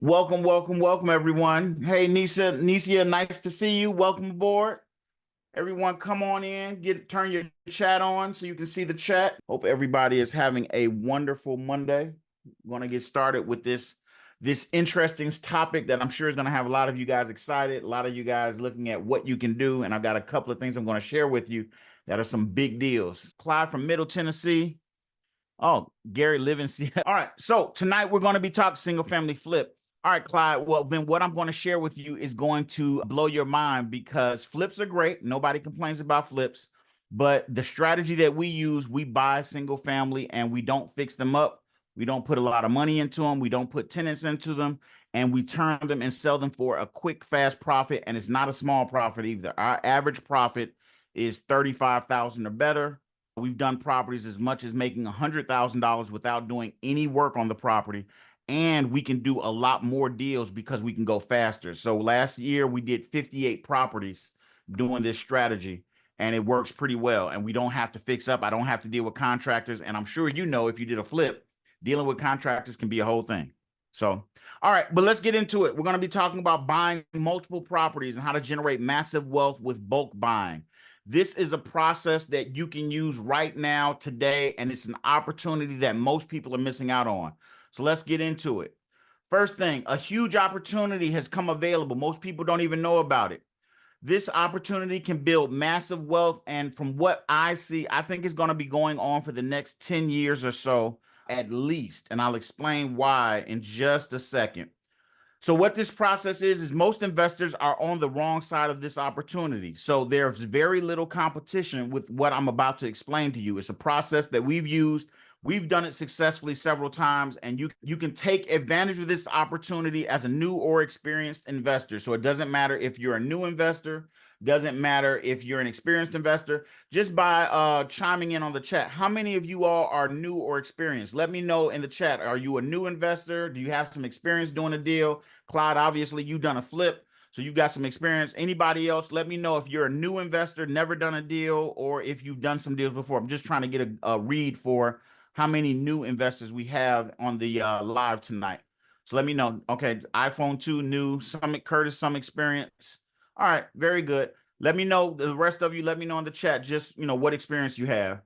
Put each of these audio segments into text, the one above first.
Welcome, welcome, welcome, everyone. Hey, Nisia, nice to see you. Welcome aboard. Everyone, come on in. Turn your chat on so you can see the chat. Hope everybody is having a wonderful Monday. We're going to get started with this interesting topic that I'm sure is going to have a lot of you guys excited. A lot of you guys looking at what you can do, and I've got a couple of things I'm going to share with you that are some big deals. Clyde from Middle Tennessee. Oh, Gary live in Seattle. All right. So tonight we're going to be talking single family flip. All right, Clyde. Well, then what I'm going to share with you is going to blow your mind because flips are great. Nobody complains about flips. But the strategy that we use, we buy single family and we don't fix them up. We don't put a lot of money into them. We don't put tenants into them. And we turn them and sell them for a quick, fast profit. And it's not a small profit either. Our average profit is $35,000 or better. We've done properties as much as making $100,000 without doing any work on the property. And we can do a lot more deals because we can go faster. So last year we did 58 properties doing this strategy, and it works pretty well. And we don't have to fix up. I don't have to deal with contractors. And I'm sure you know, if you did a flip, dealing with contractors can be a whole thing. So, all right, but let's get into it. We're going to be talking about buying multiple properties and how to generate massive wealth with bulk buying. This is a process that you can use right now, today, and it's an opportunity that most people are missing out on. So let's get into it. First thing, a huge opportunity has come available. Most people don't even know about it. This opportunity can build massive wealth. And from what I see, I think it's going to be going on for the next 10 years or so, at least. And I'll explain why in just a second. So what this process is most investors are on the wrong side of this opportunity. So there's very little competition with what I'm about to explain to you. It's a process that we've used. We've done it successfully several times, and you can take advantage of this opportunity as a new or experienced investor. So it doesn't matter if you're a new investor, doesn't matter if you're an experienced investor. Just by chiming in on the chat, how many of you all are new or experienced? Let me know in the chat. Are you a new investor? Do you have some experience doing a deal? Clyde, obviously you've done a flip, so you've got some experience. Anybody else, let me know if you're a new investor, never done a deal, or if you've done some deals before. I'm just trying to get a read for how many new investors we have on the live tonight. So let me know. Okay, iPhone 2 new, Curtis, some experience. All right, very good. Let me know, the rest of you, let me know in the chat just, what experience you have.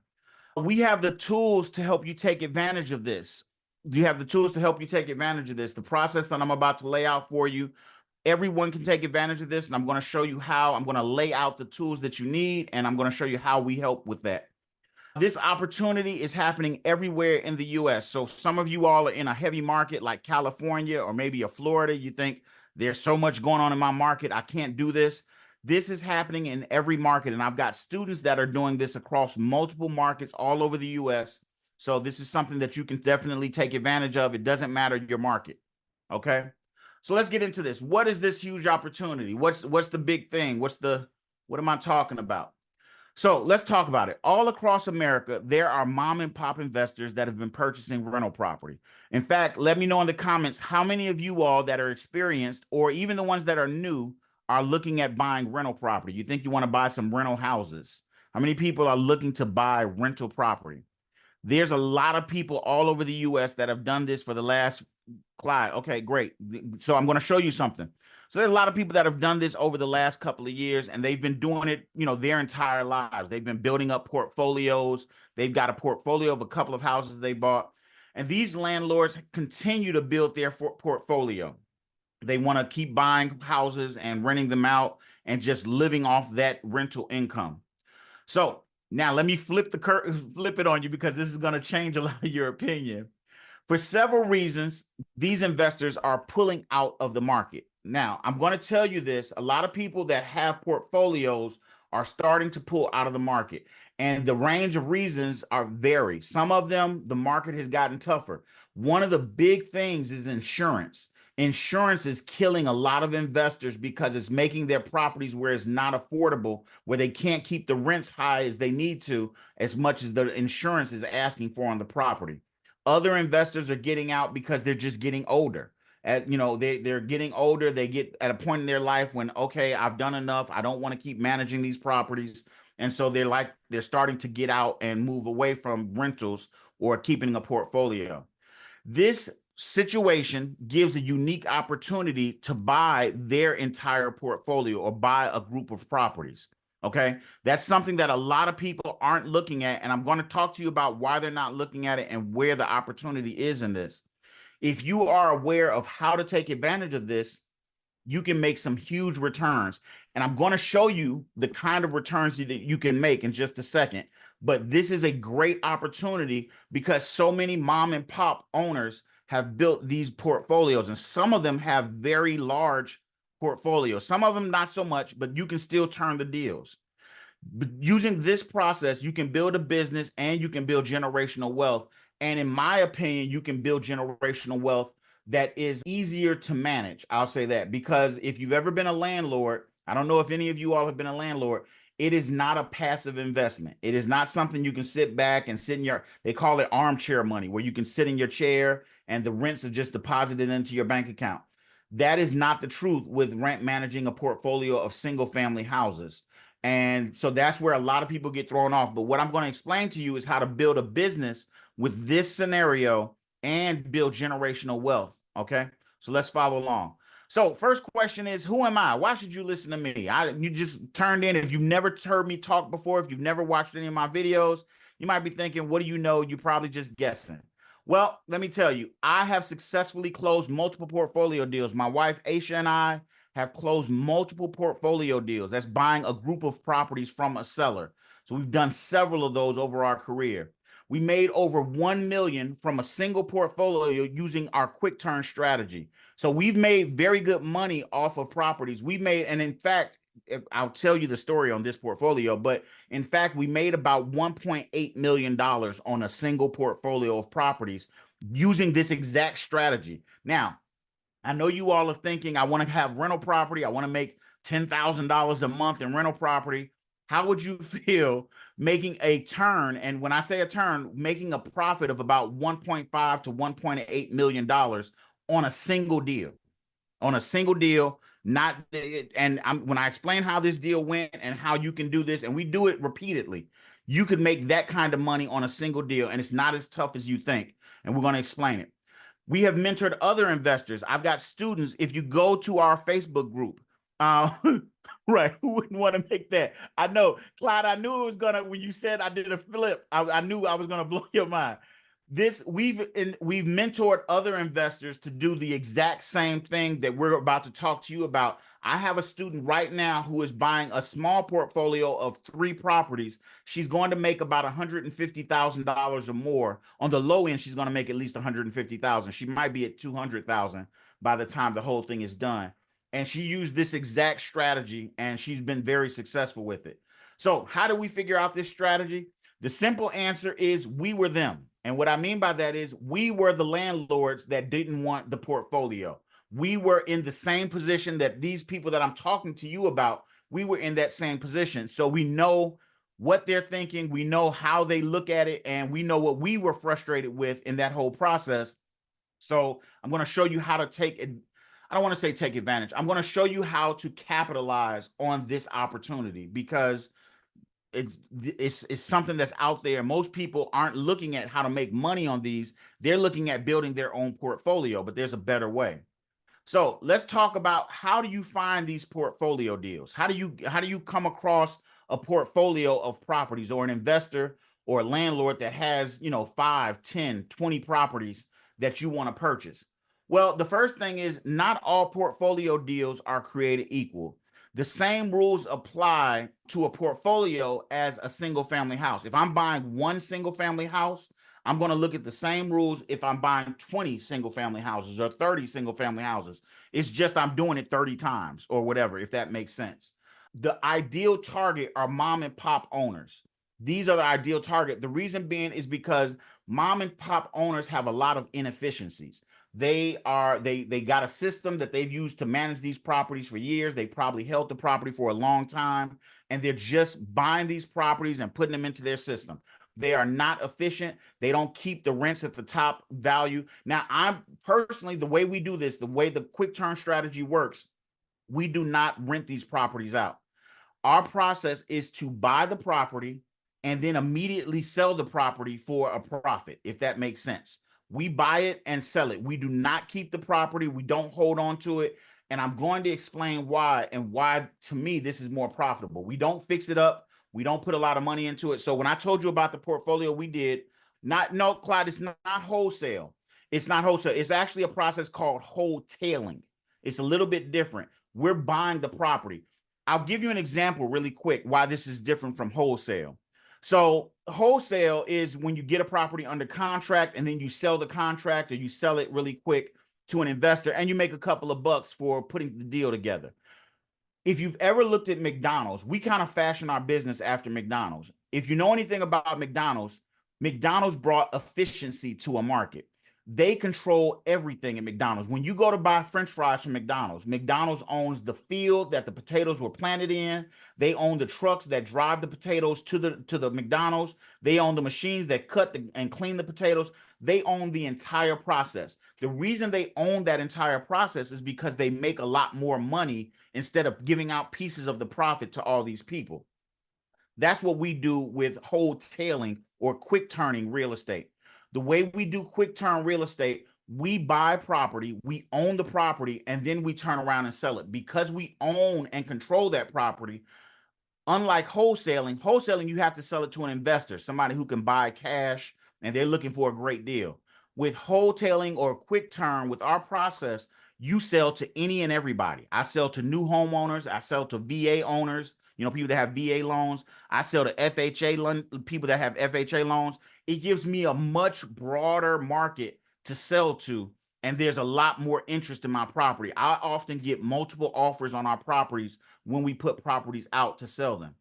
We have the tools to help you take advantage of this. You have the tools to help you take advantage of this. The process that I'm about to lay out for you, everyone can take advantage of this, and I'm going to show you how. I'm going to lay out the tools that you need, and I'm going to show you how we help with that. This opportunity is happening everywhere in the US. So some of you all are in a heavy market like California or maybe a Florida. You think there's so much going on in my market, I can't do this. This is happening in every market. And I've got students that are doing this across multiple markets all over the US. So this is something that you can definitely take advantage of. It doesn't matter your market. Okay. So let's get into this. What is this huge opportunity? What's the big thing? What am I talking about? So let's talk about it. All across America, there are mom and pop investors that have been purchasing rental property. In fact, let me know in the comments how many of you all that are experienced or even the ones that are new are looking at buying rental property. You think you want to buy some rental houses? How many people are looking to buy rental property? There's a lot of people all over the US that have done this for the last, Clyde. Okay, great. So I'm going to show you something. So there's a lot of people that have done this over the last couple of years, and they've been doing it, their entire lives. They've been building up portfolios. They've got a portfolio of a couple of houses they bought. And these landlords continue to build their portfolio. They want to keep buying houses and renting them out and just living off that rental income. So now let me flip it on you, because this is going to change a lot of your opinion. For several reasons, these investors are pulling out of the market. Now, I'm going to tell you this. A lot of people that have portfolios are starting to pull out of the market, and the range of reasons are vary. Some of them, the market has gotten tougher. One of the big things is insurance. Insurance is killing a lot of investors because it's making their properties where it's not affordable, where they can't keep the rents high as they need to, as much as the insurance is asking for on the property. Other investors are getting out because they're just getting older. They're getting older. They get at a point in their life when, okay, I've done enough. I don't want to keep managing these properties. And so they're starting to get out and move away from rentals or keeping a portfolio. This situation gives a unique opportunity to buy their entire portfolio or buy a group of properties. Okay. That's something that a lot of people aren't looking at. And I'm going to talk to you about why they're not looking at it and where the opportunity is in this. If you are aware of how to take advantage of this, you can make some huge returns. And I'm going to show you the kind of returns that you can make in just a second. But this is a great opportunity because so many mom and pop owners have built these portfolios, and some of them have very large portfolios. Some of them not so much, but you can still turn the deals. But using this process, you can build a business and you can build generational wealth. And in my opinion, you can build generational wealth that is easier to manage. I'll say that because if you've ever been a landlord, I don't know if any of you all have been a landlord. It is not a passive investment. It is not something you can sit back and sit in your, they call it armchair money, where you can sit in your chair and the rents are just deposited into your bank account. That is not the truth with rent managing a portfolio of single family houses. And so that's where a lot of people get thrown off. But what I'm going to explain to you is how to build a business with this scenario and build generational wealth. Okay. So let's follow along. So first question is, who am I? Why should you listen to me? You just turned in. If you've never heard me talk before, if you've never watched any of my videos, you might be thinking, what do you know? You're probably just guessing. Well, let me tell you, I have successfully closed multiple portfolio deals. My wife, Aisha, and I have closed multiple portfolio deals. That's buying a group of properties from a seller. So we've done several of those over our career. We made over 1 million from a single portfolio using our QuickTurn strategy. So we've made very good money off of properties. We made, and in fact, I'll tell you the story on this portfolio, but in fact, we made about $1.8 million on a single portfolio of properties using this exact strategy. Now, I know you all are thinking, I want to have rental property. I want to make $10,000 a month in rental property. How would you feel making a turn? And when I say a turn, making a profit of about 1.5 to $1.8 million on a single deal, not, and when I explain how this deal went and how you can do this, and we do it repeatedly, you could make that kind of money on a single deal, and it's not as tough as you think. And we're going to explain it. We have mentored other investors. I've got students. If you go to our Facebook group, uh, right, who wouldn't want to make that? I know, Clyde, I knew it was gonna, when you said I did a flip, I knew I was gonna blow your mind. We've mentored other investors to do the exact same thing that we're about to talk to you about. I have a student right now who is buying a small portfolio of 3 properties. She's going to make about $150,000 or more. On the low end, she's going to make at least $150,000. She might be at $200,000 by the time the whole thing is done. And she used this exact strategy, and she's been very successful with it. So how do we figure out this strategy? The simple answer is we were them. And what I mean by that is we were the landlords that didn't want the portfolio. We were in the same position that these people that I'm talking to you about, we were in that same position. So we know what they're thinking, we know how they look at it, and we know what we were frustrated with in that whole process. So I'm going to show you how to take it. I don't want to say take advantage. I'm going to show you how to capitalize on this opportunity because it's something that's out there. Most people aren't looking at how to make money on these. They're looking at building their own portfolio, but there's a better way. So let's talk about, how do you find these portfolio deals? How do you come across a portfolio of properties, or an investor or a landlord that has, 5, 10, 20 properties that you want to purchase? Well, the first thing is, not all portfolio deals are created equal. The same rules apply to a portfolio as a single family house. If I'm buying one single family house, I'm going to look at the same rules if I'm buying 20 single family houses or 30 single family houses. It's just I'm doing it 30 times or whatever, if that makes sense. The ideal target are mom and pop owners. These are the ideal target. The reason being is because mom and pop owners have a lot of inefficiencies. They got a system that they've used to manage these properties for years. They probably held the property for a long time, and they're just buying these properties and putting them into their system. They are not efficient. They don't keep the rents at the top value. Now, I'm personally, the way we do this, the way the quick turn strategy works, we do not rent these properties out. Our process is to buy the property and then immediately sell the property for a profit, if that makes sense. We buy it and sell it. We do not keep the property. We don't hold on to it. And I'm going to explain why, and why to me this is more profitable. We don't fix it up. We don't put a lot of money into it. So when I told you about the portfolio we did, no, Clyde, it's not wholesale. It's not wholesale. It's actually a process called wholetailing. It's a little bit different. We're buying the property. I'll give you an example really quick why this is different from wholesale. So wholesale is when you get a property under contract and then you sell the contract, or you sell it really quick to an investor and you make a couple of bucks for putting the deal together. If you've ever looked at McDonald's, we kind of fashion our business after McDonald's. If you know anything about McDonald's, McDonald's brought efficiency to a market. They control everything at McDonald's. When you go to buy French fries from McDonald's, McDonald's owns the field that the potatoes were planted in. They own the trucks that drive the potatoes to the McDonald's. They own the machines that cut and clean the potatoes. They own the entire process. The reason they own that entire process is because they make a lot more money instead of giving out pieces of the profit to all these people. That's what we do with wholetailing or quick turning real estate. The way we do quick turn real estate, we buy property, we own the property, and then we turn around and sell it. Because we own and control that property, unlike wholesaling, you have to sell it to an investor, somebody who can buy cash and they're looking for a great deal. With wholetailing or quick turn, with our process, you sell to any and everybody. I sell to new homeowners. I sell to VA owners, people that have VA loans. I sell to people that have FHA loans. It gives me a much broader market to sell to, and there's a lot more interest in my property. I often get multiple offers on our properties when we put properties out to sell them.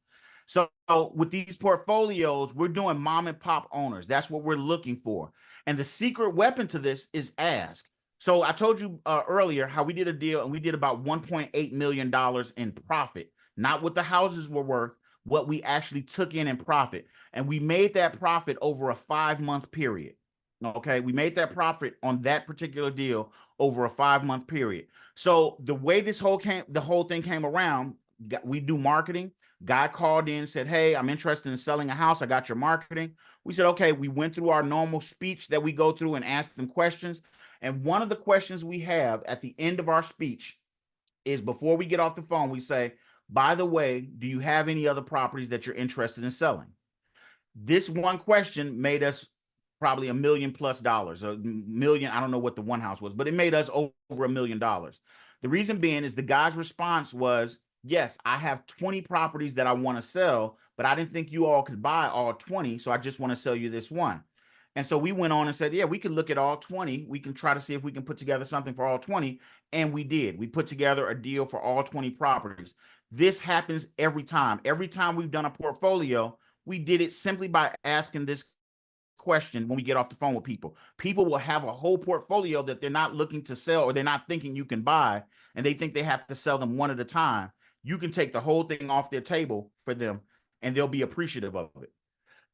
So with these portfolios, we're doing mom and pop owners. That's what we're looking for. And the secret weapon to this is ask. So I told you earlier how we did a deal and we did about $1.8 million in profit, not what the houses were worth, what we actually took in profit. And we made that profit over a 5-month period. Okay, we made that profit on that particular deal over a 5-month period. So the way the whole thing came around, we do marketing. Guy called in, said, "Hey, I'm interested in selling a house. I got your marketing." We said, "Okay." We went through our normal speech that we go through and asked them questions. And one of the questions we have at the end of our speech is, before we get off the phone, we say, "By the way, do you have any other properties that you're interested in selling?" This one question made us probably $1 million plus, a million. I don't know what the one house was, but it made us over $1 million. The reason being is the guy's response was, "Yes, I have 20 properties that I want to sell, but I didn't think you all could buy all 20. So I just want to sell you this one." And so we went on and said, "Yeah, we could look at all 20. We can try to see if we can put together something for all 20. And we did. We put together a deal for all 20 properties. This happens every time. Every time we've done a portfolio, we did it simply by asking this question when we get off the phone with people. People will have a whole portfolio that they're not looking to sell, or they're not thinking you can buy, and they think they have to sell them one at a time. You can take the whole thing off their table for them, and they'll be appreciative of it.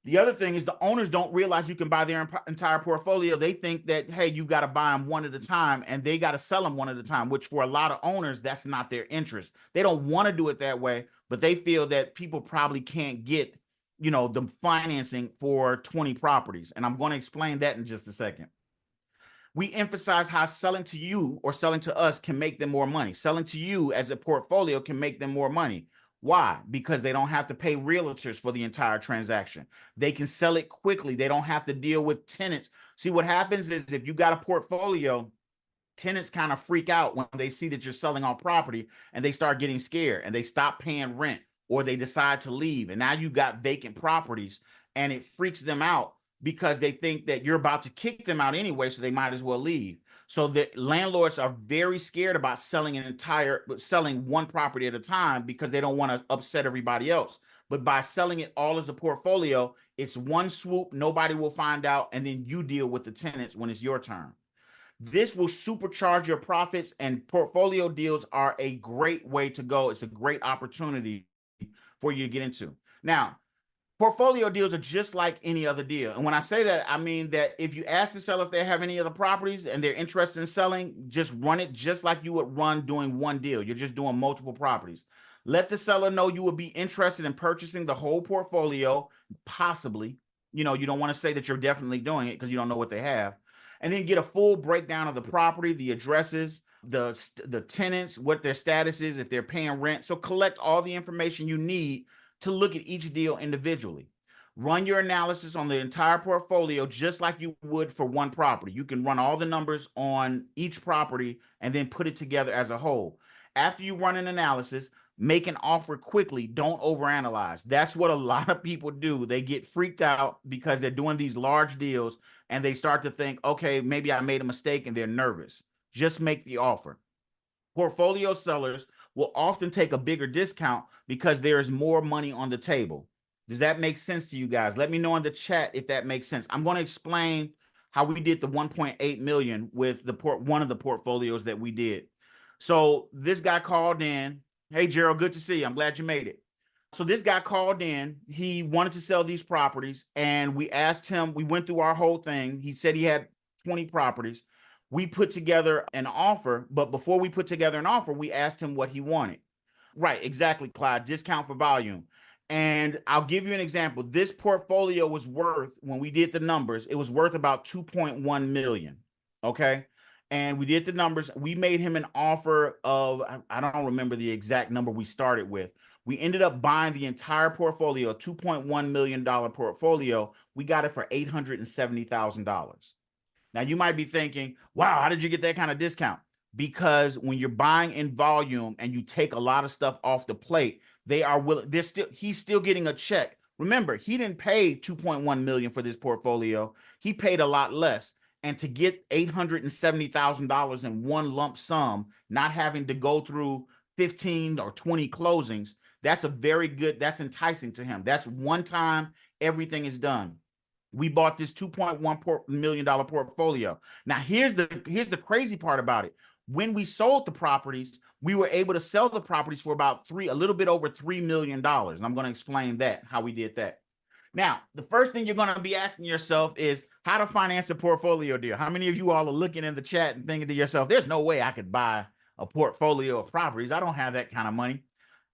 The other thing is the owners don't realize you can buy their entire portfolio. They think that, hey, you got to buy them one at a time and they got to sell them one at a time, which for a lot of owners, that's not their interest. They don't want to do it that way, but they feel that people probably can't get, the financing for 20 properties. And I'm going to explain that in just a second. We emphasize how selling to you or selling to us can make them more money. Selling to you as a portfolio can make them more money. Why? Because they don't have to pay realtors for the entire transaction. They can sell it quickly. They don't have to deal with tenants. See, what happens is, if you got a portfolio, tenants kind of freak out when they see that you're selling off property, and they start getting scared and they stop paying rent, or they decide to leave. And now you've got vacant properties, and it freaks them out because they think that you're about to kick them out anyway, so they might as well leave. So the landlords are very scared about selling one property at a time, because they don't want to upset everybody else. But by selling it all as a portfolio, it's one swoop, nobody will find out, and then you deal with the tenants when it's your turn. This will supercharge your profits, and portfolio deals are a great way to go. It's a great opportunity for you to get into. Now, portfolio deals are just like any other deal. And when I say that, I mean that if you ask the seller if they have any other properties and they're interested in selling, just run it just like you would run doing one deal. You're just doing multiple properties. Let the seller know you would be interested in purchasing the whole portfolio, possibly. You don't want to say that you're definitely doing it because you don't know what they have. and then get a full breakdown of the property, the addresses, the tenants, what their status is, if they're paying rent. So collect all the information you need to look at each deal individually. Run your analysis on the entire portfolio just like you would for one property. You can run all the numbers on each property and then put it together as a whole. After you run an analysis, make an offer quickly. Don't overanalyze. That's what a lot of people do. They get freaked out because they're doing these large deals and they start to think, okay, maybe I made a mistake, and they're nervous. Just make the offer. Portfolio sellers will often take a bigger discount because there is more money on the table. Does that make sense to you guys? Let me know in the chat if that makes sense. I'm going to explain how we did the 1.8 million with one of the portfolios that we did. So this guy called in. Hey, Gerald, good to see you. I'm glad you made it. So this guy called in. He wanted to sell these properties, and we asked him, we went through our whole thing. He said he had 20 properties. We put together an offer, but before we put together an offer, we asked him what he wanted. Right, exactly, Clyde. Discount for volume. And I'll give you an example. This portfolio was worth, when we did the numbers, it was worth about 2.1 million. Okay. And we did the numbers. We made him an offer of, I don't remember the exact number we started with. We ended up buying the entire portfolio, $2.1 million portfolio. We got it for $870,000. Now you might be thinking, wow, how did you get that kind of discount? Because when you're buying in volume and you take a lot of stuff off the plate, they are willing, he's still getting a check. Remember, he didn't pay 2.1 million for this portfolio. He paid a lot less. And to get $870,000 in one lump sum, not having to go through 15 or 20 closings, that's that's enticing to him. That's one time everything is done. We bought this $2.1 million portfolio. Now, here's the crazy part about it. When we sold the properties, we were able to sell the properties for about a little bit over $3 million. And I'm going to explain that, how we did that. Now, the first thing you're going to be asking yourself is how to finance a portfolio deal. How many of you all are looking in the chat and thinking to yourself, there's no way I could buy a portfolio of properties. I don't have that kind of money.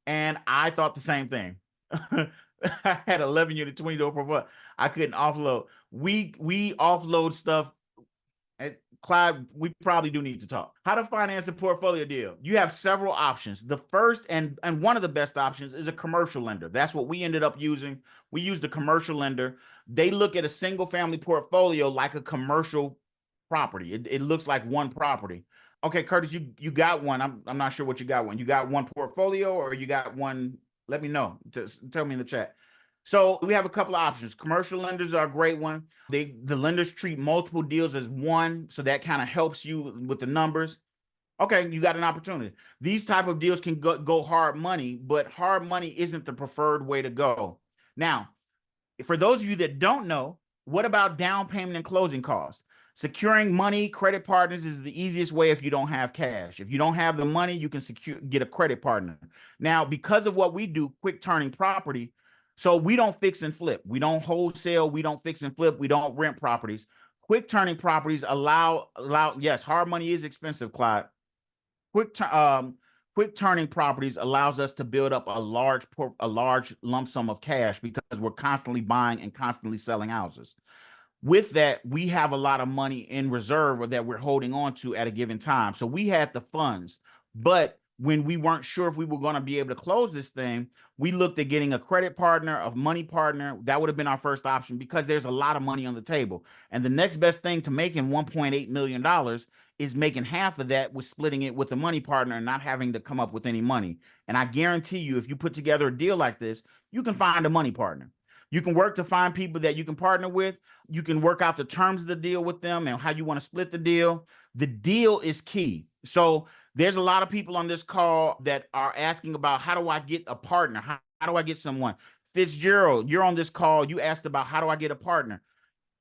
And I thought the same thing. I had 11 unit 20 door portfolio. I couldn't offload. We offload stuff. And Clyde, we probably do need to talk. How to finance a portfolio deal. You have several options. The first and one of the best options is a commercial lender. That's what we ended up using. We used a commercial lender. They look at a single family portfolio like a commercial property. It looks like one property. Okay, Curtis, you got one. I'm not sure what you got one. You got one portfolio or you got one? Let me know. Just tell me in the chat. So we have a couple of options. Commercial lenders are a great one. The lenders treat multiple deals as one, so that kind of helps you with the numbers. Okay, you got an opportunity. These type of deals can go hard money, but hard money isn't the preferred way to go. Now, for those of you that don't know, what about down payment and closing costs? Securing money, credit partners is the easiest way if you don't have cash. If you don't have the money, you can get a credit partner. Now, because of what we do, quick turning property, so we don't fix and flip. We don't wholesale. We don't fix and flip. We don't rent properties. Quick turning properties allow. Yes, hard money is expensive, Clyde. Quick turning properties allows us to build up a large lump sum of cash because we're constantly buying and constantly selling houses. With that, we have a lot of money in reserve that we're holding on to at a given time. So we had the funds, but when we weren't sure if we were going to be able to close this thing, we looked at getting a credit partner, a money partner. That would have been our first option because there's a lot of money on the table. And the next best thing to making $1.8 million is making half of that with splitting it with a money partner and not having to come up with any money. And I guarantee you, if you put together a deal like this, you can find a money partner. You can work to find people that you can partner with. You can work out the terms of the deal with them and how you want to split the deal. The deal is key. So there's a lot of people on this call that are asking about how do I get a partner? How do I get someone? Fitzgerald, you're on this call. You asked about how do I get a partner?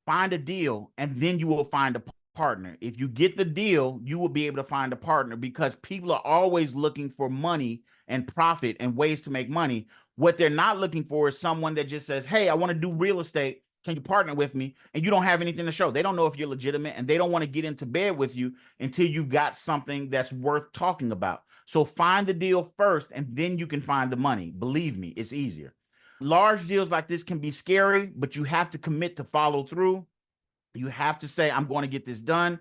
Find a deal and then you will find a partner. If you get the deal, you will be able to find a partner because people are always looking for money and profit and ways to make money. What they're not looking for is someone that just says, hey, I want to do real estate. Can you partner with me? And you don't have anything to show. They don't know if you're legitimate and they don't want to get into bed with you until you've got something that's worth talking about. So find the deal first and then you can find the money. Believe me, it's easier. Large deals like this can be scary, but you have to commit to follow through. You have to say, I'm going to get this done.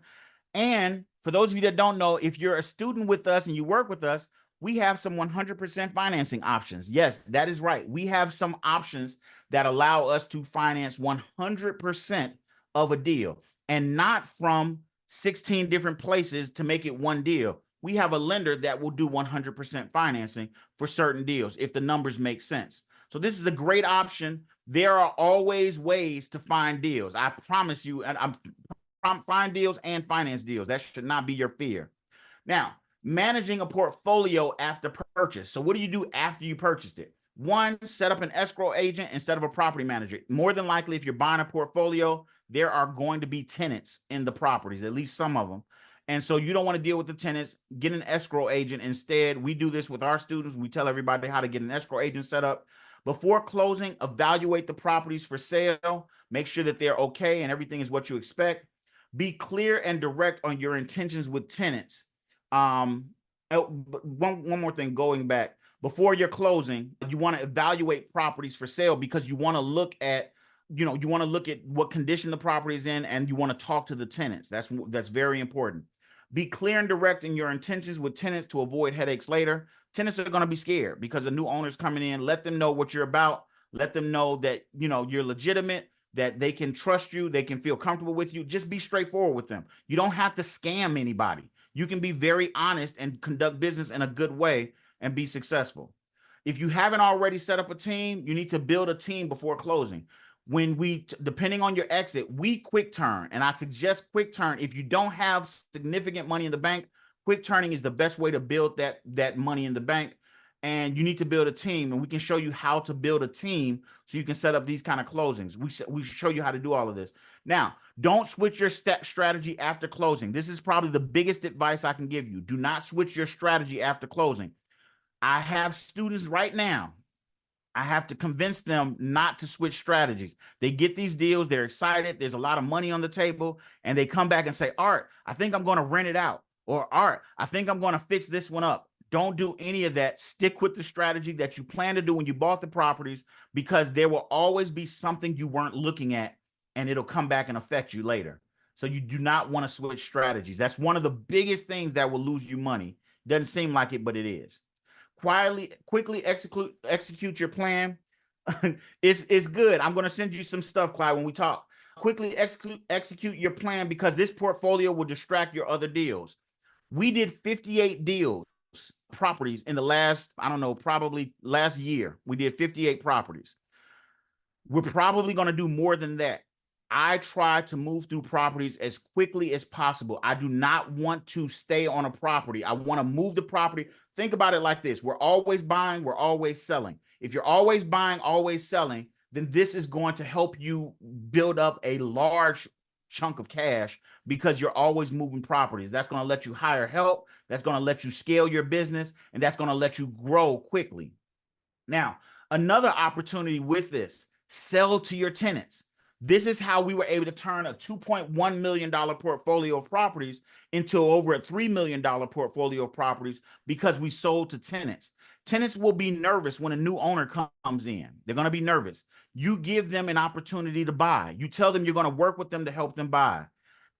And for those of you that don't know, if you're a student with us and you work with us, we have some 100% financing options. Yes, that is right. We have some options that allow us to finance 100% of a deal, and not from 16 different places to make it one deal. We have a lender that will do 100% financing for certain deals if the numbers make sense. So this is a great option. There are always ways to find deals. I promise you, and I'm find deals and finance deals. That should not be your fear. Now, managing a portfolio after purchase. So what do you do after you purchased it? One, set up an escrow agent instead of a property manager. More than likely, if you're buying a portfolio, there are going to be tenants in the properties, at least some of them. And so you don't want to deal with the tenants. Get an escrow agent instead. We do this with our students. We tell everybody how to get an escrow agent set up. Before closing, evaluate the properties for sale. Make sure that they're okay and everything is what you expect. Be clear and direct on your intentions with tenants. One more thing, going back, before you're closing, you want to evaluate properties for sale, because you want to look at, you want to look at what condition the property is in, and you want to talk to the tenants. That's very important. Be clear and direct in your intentions with tenants to avoid headaches later. Tenants are going to be scared because a new owner's coming in. Let them know what you're about. Let them know that, you're legitimate, that they can trust you, they can feel comfortable with you. Just be straightforward with them. You don't have to scam anybody. You can be very honest and conduct business in a good way and be successful. If you haven't already set up a team, you need to build a team before closing. Depending on your exit, we QuickTurn, and I suggest QuickTurn. If you don't have significant money in the bank, QuickTurning is the best way to build that money in the bank. And you need to build a team, and we can show you how to build a team so you can set up these kind of closings. We show you how to do all of this. Now, don't switch your strategy after closing. This is probably the biggest advice I can give you. Do not switch your strategy after closing. I have students right now, I have to convince them not to switch strategies. They get these deals, they're excited, there's a lot of money on the table, and they come back and say, Art, I think I'm going to rent it out. Or Art, I think I'm going to fix this one up. Don't do any of that. Stick with the strategy that you plan to do when you bought the properties, because there will always be something you weren't looking at, and it'll come back and affect you later. So you do not want to switch strategies. That's one of the biggest things that will lose you money. Doesn't seem like it, but it is. Quickly execute your plan. It's good. I'm going to send you some stuff, Clyde, when we talk. Quickly execute your plan, because this portfolio will distract your other deals. We did 58 deals, properties, in the last, I don't know, probably last year. We did 58 properties. We're probably going to do more than that. I try to move through properties as quickly as possible. I do not want to stay on a property. I want to move the property. Think about it like this. We're always buying, we're always selling. If you're always buying, always selling, then this is going to help you build up a large chunk of cash, because you're always moving properties. That's going to let you hire help. That's going to let you scale your business, and that's going to let you grow quickly. Now, another opportunity with this, sell to your tenants. This is how we were able to turn a $2.1 million portfolio of properties into over a $3 million portfolio of properties, because we sold to tenants. Tenants will be nervous when a new owner comes in. They're going to be nervous. You give them an opportunity to buy. You tell them you're going to work with them to help them buy.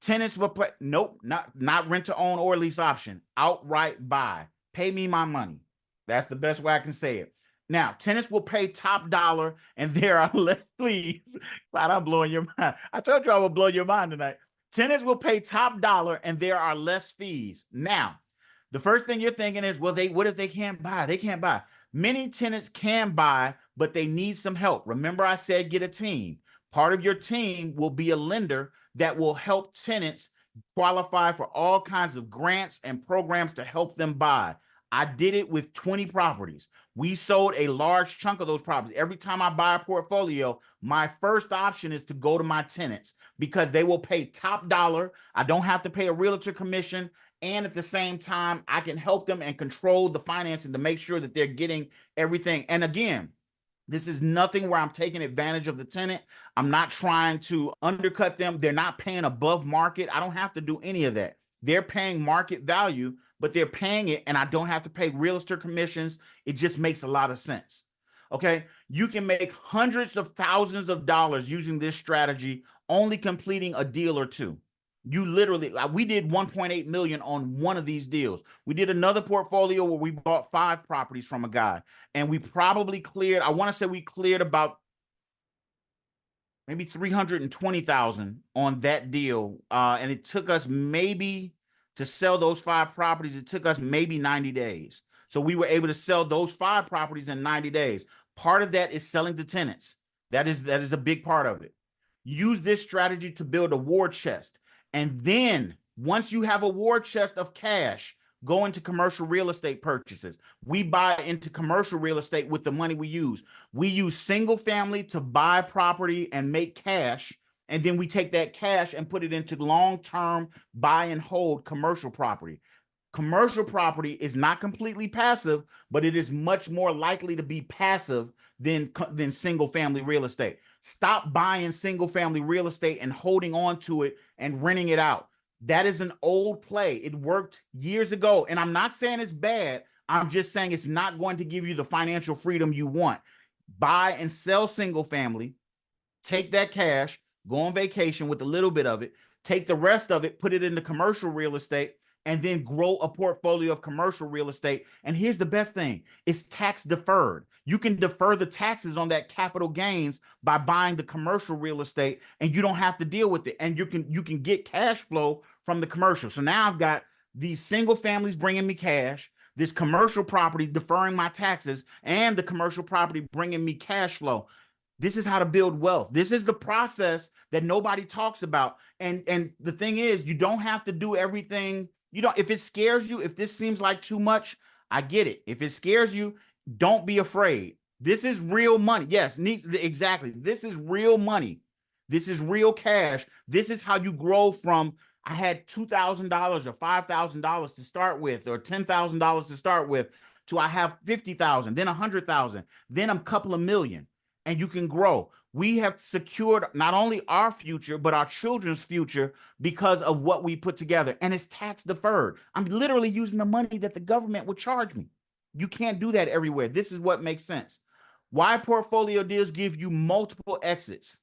Tenants will play, nope, not rent to own or lease option, outright buy. Pay me my money. That's the best way I can say it. Now, tenants will pay top dollar, and there are less fees. Glad I'm blowing your mind. I told you I would blow your mind tonight. Tenants will pay top dollar, and there are less fees. Now, the first thing you're thinking is, well, what if they can't buy? They can't buy. Many tenants can buy, but they need some help. Remember, I said get a team. Part of your team will be a lender that will help tenants qualify for all kinds of grants and programs to help them buy. I did it with 20 properties. We sold a large chunk of those properties. Every time I buy a portfolio, my first option is to go to my tenants, because they will pay top dollar. I don't have to pay a realtor commission. And at the same time, I can help them and control the financing to make sure that they're getting everything. And again, this is nothing where I'm taking advantage of the tenant. I'm not trying to undercut them. They're not paying above market. I don't have to do any of that. They're paying market value, but they're paying it, and I don't have to pay realtor commissions. It just makes a lot of sense. Okay, you can make hundreds of thousands of dollars using this strategy only completing a deal or two. You literally, we did 1.8 million on one of these deals. We did another portfolio where we bought 5 properties from a guy, and we probably cleared, I want to say we cleared about maybe 320,000 on that deal. And it took us maybe to sell those 5 properties, it took us maybe 90 days. So we were able to sell those 5 properties in 90 days. Part of that is selling to tenants. That is a big part of it. Use this strategy to build a war chest. And then once you have a war chest of cash, go into commercial real estate purchases. We buy into commercial real estate with the money we use. We use single family to buy property and make cash. And then we take that cash and put it into long-term buy and hold commercial property. Commercial property is not completely passive, but it is much more likely to be passive than single family real estate. Stop buying single family real estate and holding on to it and renting it out. That is an old play. It worked years ago. And I'm not saying it's bad. I'm just saying it's not going to give you the financial freedom you want. Buy and sell single family, take that cash, go on vacation with a little bit of it, take the rest of it, put it into commercial real estate, and then grow a portfolio of commercial real estate. And here's the best thing, it's tax deferred. You can defer the taxes on that capital gains by buying the commercial real estate, and you don't have to deal with it. And you can get cash flow from the commercial. So now I've got these single families bringing me cash, this commercial property deferring my taxes, and the commercial property bringing me cash flow. This is how to build wealth. This is the process that nobody talks about. And the thing is, you don't have to do everything. You don't, if it scares you, if this seems like too much, I get it. If it scares you, don't be afraid. This is real money. Yes, exactly. This is real money. This is real cash. This is how you grow from, I had $2,000 or $5,000 to start with, or $10,000 to start with, to I have 50,000, then 100,000, then a couple of million, and you can grow. We have secured not only our future, but our children's future because of what we put together. And it's tax deferred. I'm literally using the money that the government would charge me. You can't do that everywhere. This is what makes sense. Why portfolio deals give you multiple exits?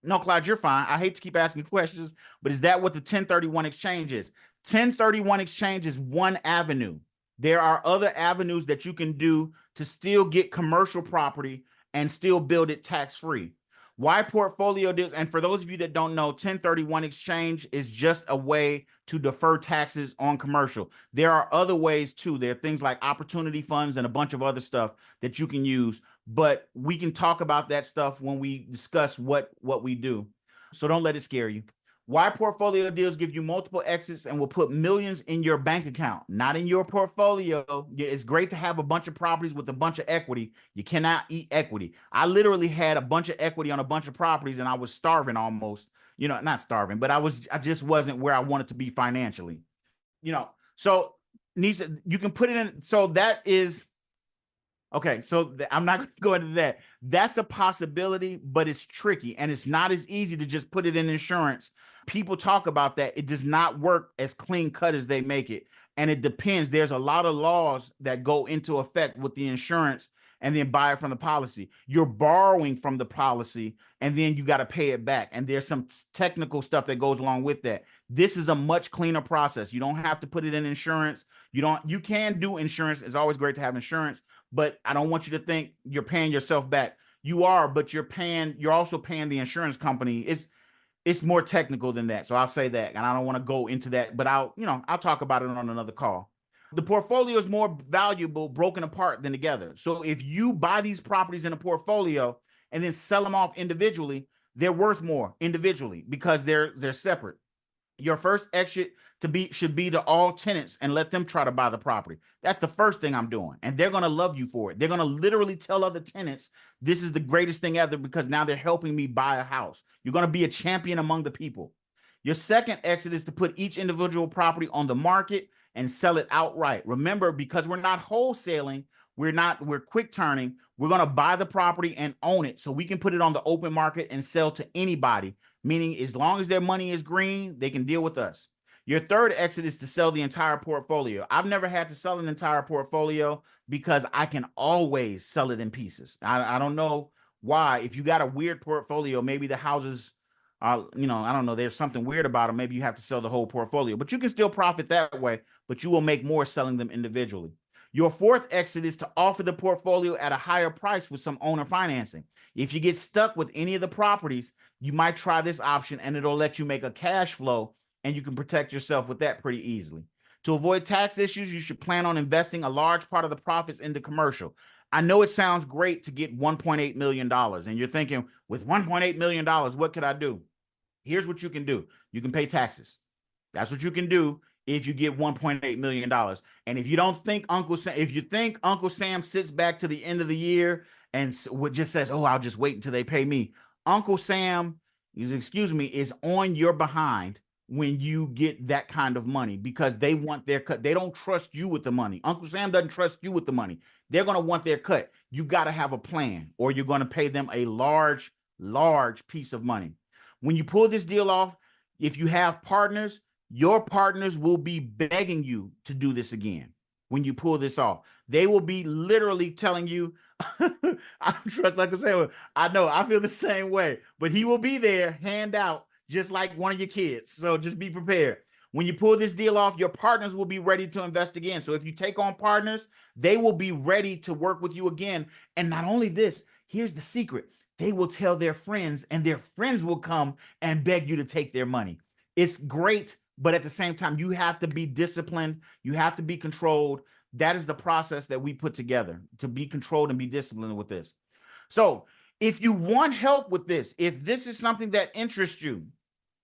No, Cloud, you're fine. I hate to keep asking questions, but is that what the 1031 exchange is? 1031 exchange is one avenue. There are other avenues that you can do to still get commercial property and still build it tax-free. Why portfolio deals? And for those of you that don't know, 1031 exchange is just a way to defer taxes on commercial. There are other ways too. There are things like opportunity funds and a bunch of other stuff that you can use, but we can talk about that stuff when we discuss what we do. So don't let it scare you. Why portfolio deals give you multiple exits and will put millions in your bank account, not in your portfolio. It's great to have a bunch of properties with a bunch of equity. You cannot eat equity. I literally had a bunch of equity on a bunch of properties and I was starving almost, not starving, but I just wasn't where I wanted to be financially, so Nisa, you can put it in. So that is, okay, so I'm not going to go into that. That's a possibility, but it's tricky and it's not as easy to just put it in insurance. People talk about that. It does not work as clean cut as they make it. And it depends. There's a lot of laws that go into effect with the insurance and then buy it from the policy. You're borrowing from the policy and then you got to pay it back. And there's some technical stuff that goes along with that. This is a much cleaner process. You don't have to put it in insurance. You can do insurance. It's always great to have insurance, but I don't want you to think you're paying yourself back. You are, but you're also paying the insurance company. It's more technical than that. So I'll say that, and I don't want to go into that, but I'll talk about it on another call. The portfolio is more valuable broken apart than together. So if you buy these properties in a portfolio and then sell them off individually, they're worth more individually because they're separate. Your first exit should be to all tenants and let them try to buy the property. That's the first thing I'm doing. And they're going to love you for it. They're going to literally tell other tenants, this is the greatest thing ever because now they're helping me buy a house. You're going to be a champion among the people. Your second exit is to put each individual property on the market and sell it outright. Remember, because we're not wholesaling, we're quick turning. We're going to buy the property and own it so we can put it on the open market and sell to anybody, meaning as long as their money is green, they can deal with us. Your third exit is to sell the entire portfolio. I've never had to sell an entire portfolio because I can always sell it in pieces. I don't know why. If you got a weird portfolio, maybe the houses I don't know, there's something weird about them. Maybe you have to sell the whole portfolio, but you can still profit that way, but you will make more selling them individually. Your fourth exit is to offer the portfolio at a higher price with some owner financing. If you get stuck with any of the properties, you might try this option and it'll let you make a cash flow and you can protect yourself with that pretty easily. To avoid tax issues, you should plan on investing a large part of the profits into commercial. I know it sounds great to get $1.8 million, and you're thinking, with $1.8 million, what could I do? Here's what you can do. You can pay taxes. That's what you can do if you get $1.8 million. And if you don't think Uncle Sam, if you think Uncle Sam sits back to the end of the year and just says, oh, I'll just wait until they pay me. Uncle Sam, excuse me, is on your behind when you get that kind of money because they want their cut. They don't trust you with the money. Uncle Sam doesn't trust you with the money. They're going to want their cut. You got to have a plan or you're going to pay them a large, large piece of money. When you pull this deal off, if you have partners, your partners will be begging you to do this again. When you pull this off, they will be literally telling you, I trust, like I say, I know I feel the same way, but he will be there, hand out, just like one of your kids. So just be prepared. When you pull this deal off, your partners will be ready to invest again. So if you take on partners, they will be ready to work with you again. And not only this, here's the secret. They will tell their friends and their friends will come and beg you to take their money. It's great, but at the same time, you have to be disciplined. You have to be controlled. That is the process that we put together to be controlled and be disciplined with this. So if you want help with this, if this is something that interests you,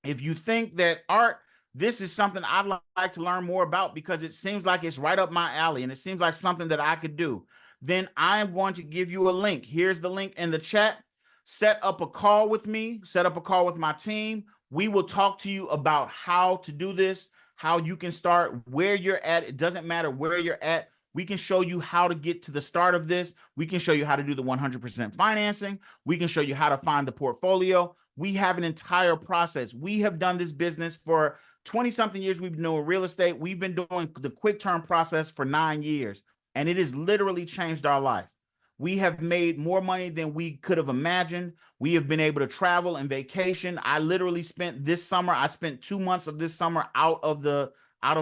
if you think that Art, this is something I'd like to learn more about because it seems like it's right up my alley and it seems like something that I could do, then I am going to give you a link. Here's the link in the chat. Set up a call with me, set up a call with my team. We will talk to you about how to do this, how you can start, where you're at. It doesn't matter where you're at. We can show you how to get to the start of this. We can show you how to do the 100% financing. We can show you how to find the portfolio. We have an entire process. We have done this business for 20-something years. We've been doing real estate. We've been doing the QuickTurn process for 9 years, and it has literally changed our life. We have made more money than we could have imagined. We have been able to travel and vacation. I literally spent this summer, I spent 2 months of this summer out of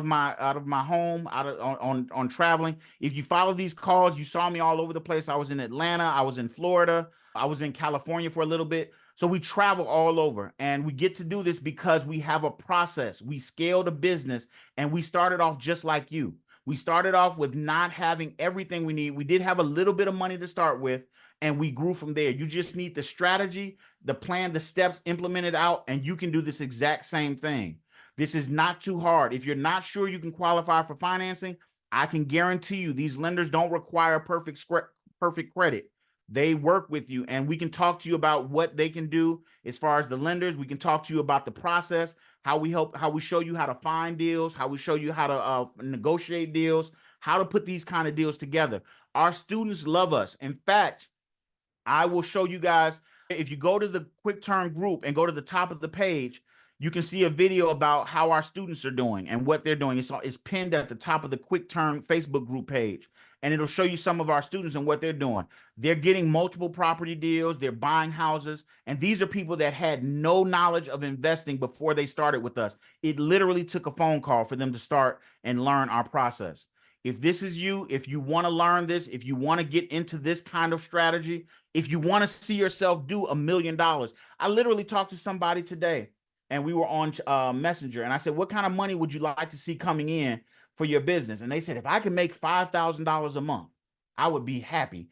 my home, on traveling. If you follow these calls, you saw me all over the place. I was in Atlanta, I was in Florida, I was in California for a little bit. So we travel all over and we get to do this because we have a process. We scaled a business and we started off just like you. We started off with not having everything we need. We did have a little bit of money to start with, and we grew from there. You just need the strategy, the plan, the steps implemented out, and you can do this exact same thing. This is not too hard. If you're not sure you can qualify for financing, I can guarantee you these lenders don't require perfect credit. They work with you, and we can talk to you about what they can do as far as the lenders. We can talk to you about the process, how we show you how to find deals, how we show you how to negotiate deals, how to put these kind of deals together. Our students love us. In fact, I will show you guys, if you go to the QuickTurn group and go to the top of the page, you can see a video about how our students are doing and what they're doing. It's pinned at the top of the QuickTurn Facebook group page, and it'll show you some of our students and what they're doing. They're getting multiple property deals. They're buying houses. And these are people that had no knowledge of investing before they started with us. It literally took a phone call for them to start and learn our process. If this is you, if you want to learn this, if you want to get into this kind of strategy, if you want to see yourself do $1 million, I literally talked to somebody today and we were on Messenger, and I said, what kind of money would you like to see coming in for your business? And they said, if I can make $5,000 a month, I would be happy.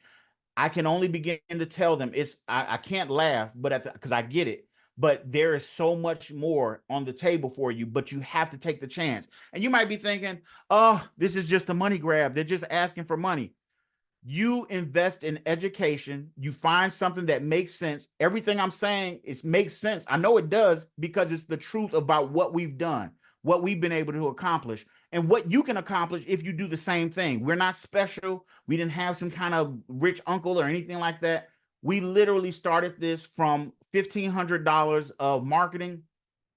I can only begin to tell them I can't laugh, but because I get it, but there is so much more on the table for you, but you have to take the chance. And you might be thinking, oh, this is just a money grab. They're just asking for money. You invest in education, you find something that makes sense. Everything I'm saying, it makes sense. I know it does because it's the truth about what we've done, what we've been able to accomplish, and what you can accomplish if you do the same thing. We're not special. We didn't have some kind of rich uncle or anything like that. We literally started this from $1,500 of marketing,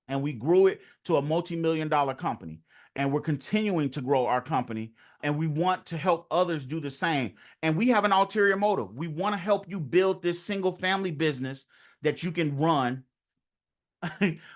and we grew it to a multi-million-dollar company. And we're continuing to grow our company, and we want to help others do the same. And we have an ulterior motive. We want to help you build this single family business that you can run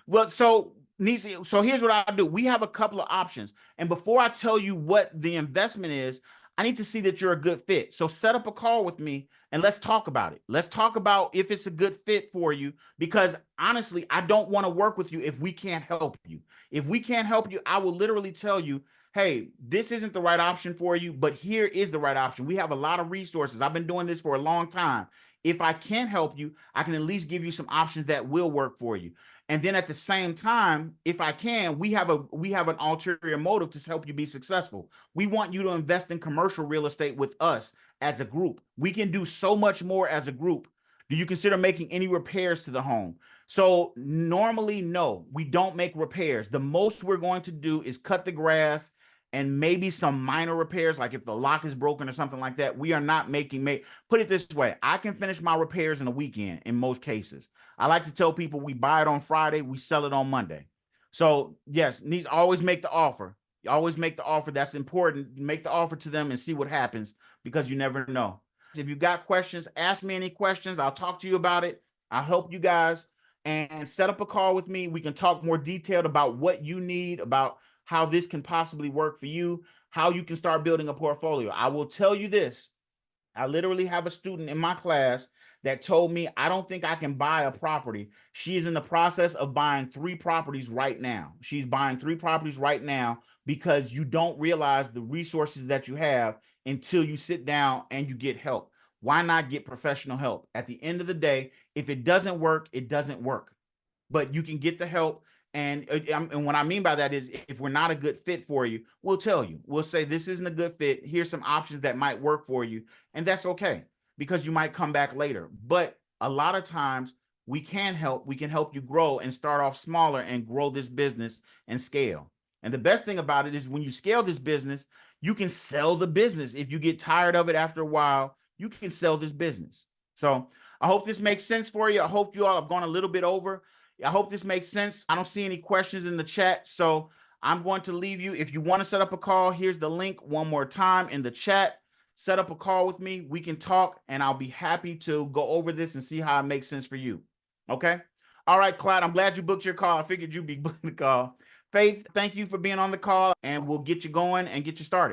Well, so Nisi, so here's what I do. We have a couple of options. And before I tell you what the investment is, I need to see that you're a good fit. So set up a call with me and let's talk about it. Let's talk about if it's a good fit for you, because honestly, I don't want to work with you if we can't help you. If we can't help you, I will literally tell you, hey, this isn't the right option for you, but here is the right option. We have a lot of resources. I've been doing this for a long time. If I can't help you, I can at least give you some options that will work for you. And then at the same time, if I can, we have an ulterior motive to help you be successful. We want you to invest in commercial real estate with us as a group. We can do so much more as a group. Do you consider making any repairs to the home? So normally, no, we don't make repairs. The most we're going to do is cut the grass and maybe some minor repairs, like if the lock is broken or something like that. We are not making put it this way, I can finish my repairs in a weekend in most cases. I like to tell people we buy it on Friday, we sell it on Monday. So yes, needs always make the offer. You always make the offer. That's important. You make the offer to them and see what happens, because you never know. If you got questions, ask me any questions. I'll talk to you about it. I'll help you guys and set up a call with me. We can talk more detailed about what you need, about how this can possibly work for you, how you can start building a portfolio. I will tell you this. I literally have a student in my class that told me, I don't think I can buy a property. She is in the process of buying 3 properties right now. She's buying 3 properties right now because you don't realize the resources that you have until you sit down and you get help. Why not get professional help? At the end of the day, if it doesn't work, it doesn't work, but you can get the help. And what I mean by that is, if we're not a good fit for you, we'll tell you. We'll say this isn't a good fit. Here's some options that might work for you, and that's okay, because you might come back later. But a lot of times we can help. We can help you grow and start off smaller and grow this business and scale. And the best thing about it is, when you scale this business, you can sell the business. If you get tired of it after a while, you can sell this business. So I hope this makes sense for you. I hope you all have gone a little bit over. I hope this makes sense. I don't see any questions in the chat, so I'm going to leave you. If you want to set up a call, here's the link one more time in the chat. Set up a call with me. We can talk, and I'll be happy to go over this and see how it makes sense for you. Okay? All right, Clyde, I'm glad you booked your call. I figured you'd be booking the call. Faith, thank you for being on the call, and we'll get you going and get you started.